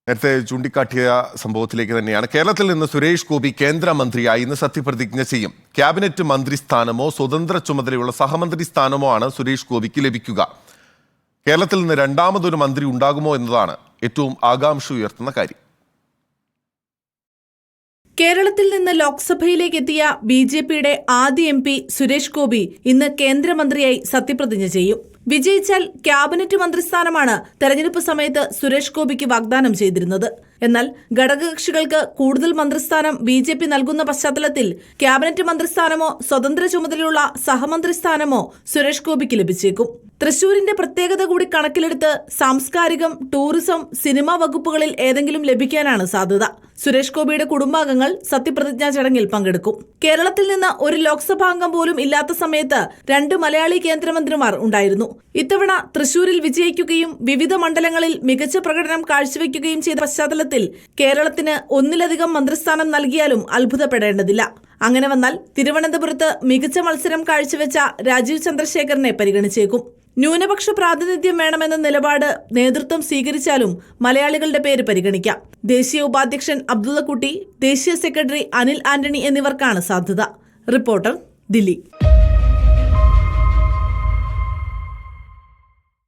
നേരത്തെ ചൂണ്ടിക്കാട്ടിയ സംഭവത്തിലേക്ക് തന്നെയാണ്. കേരളത്തിൽ നിന്ന് സുരേഷ് ഗോപി കേന്ദ്രമന്ത്രിയായി ഇന്ന് സത്യപ്രതിജ്ഞ ചെയ്യും. ക്യാബിനറ്റ് മന്ത്രി സ്ഥാനമോ സ്വതന്ത്ര ചുമതലയുള്ള സഹമന്ത്രി സ്ഥാനമോ ആണ് സുരേഷ് ഗോപിക്ക് ലഭിക്കുക. കേരളത്തിൽ നിന്ന് രണ്ടാമതൊരു മന്ത്രി ഉണ്ടാകുമോ എന്നതാണ് ഏറ്റവും ആകാംക്ഷ ഉയർത്തുന്ന കാര്യം. കേരളത്തിൽ നിന്ന് ലോക്സഭയിലേക്ക് എത്തിയ ബി.ജെ.പിയുടെ ആദ്യ എം.പി സുരേഷ് ഗോപി ഇന്ന് കേന്ദ്രമന്ത്രിയായി സത്യപ്രതിജ്ഞ ചെയ്യും. വിജയിച്ചാൽ ക്യാബിനറ്റ് മന്ത്രിസ്ഥാനമാണ് തെരഞ്ഞെടുപ്പ് സമയത്ത് സുരേഷ് ഗോപിക്ക് വാഗ്ദാനം ചെയ്തിരുന്നത്. എന്നാൽ ഘടകകക്ഷികൾക്ക് കൂടുതൽ മന്ത്രിസ്ഥാനം ബി.ജെ.പി നൽകുന്ന പശ്ചാത്തലത്തിൽ ക്യാബിനറ്റ് മന്ത്രിസ്ഥാനമോ സ്വതന്ത്ര ചുമതലയുള്ള സഹമന്ത്രി സ്ഥാനമോ സുരേഷ് ഗോപിക്ക് ലഭിച്ചേക്കും. തൃശൂരിന്റെ പ്രത്യേകത കൂടി കണക്കിലെടുത്ത് സാംസ്കാരികം, ടൂറിസം, സിനിമാ വകുപ്പുകളിൽ ഏതെങ്കിലും ലഭിക്കാനാണ് സാധ്യത. സുരേഷ് ഗോപിയുടെ കുടുംബാംഗങ്ങൾ സത്യപ്രതിജ്ഞാ ചടങ്ങിൽ പങ്കെടുക്കും. കേരളത്തിൽ നിന്ന് ഒരു ലോക്സഭാംഗം പോലും ഇല്ലാത്ത സമയത്ത് 2 മലയാളി കേന്ദ്രമന്ത്രിമാർ ഉണ്ടായിരുന്നു. ഇത്തവണ തൃശൂരിൽ വിജയിക്കുകയും വിവിധ മണ്ഡലങ്ങളിൽ മികച്ച പ്രകടനം കാഴ്ചവെക്കുകയും ചെയ്ത പശ്ചാത്തലത്തിൽ കേരളത്തിന് ഒന്നിലധികം മന്ത്രിസ്ഥാനം നൽകിയാലും അത്ഭുതപ്പെടേണ്ടതില്ല. അങ്ങനെ വന്നാൽ തിരുവനന്തപുരത്ത് മികച്ച മത്സരം കാഴ്ചവെച്ച രാജീവ് ചന്ദ്രശേഖരനെ പരിഗണിച്ചേക്കും. ന്യൂനപക്ഷ പ്രാതിനിധ്യം വേണമെന്ന നിലപാട് നേതൃത്വം സ്വീകരിച്ചാലും മലയാളികളുടെ പേര് പരിഗണിക്കാം. ദേശീയ ഉപാധ്യക്ഷൻ അബ്ദുള്ളക്കുട്ടി, ദേശീയ സെക്രട്ടറി അനിൽ ആന്റണി എന്നിവർക്കാണ് സാധ്യത. റിപ്പോർട്ടർ, ദില്ലി.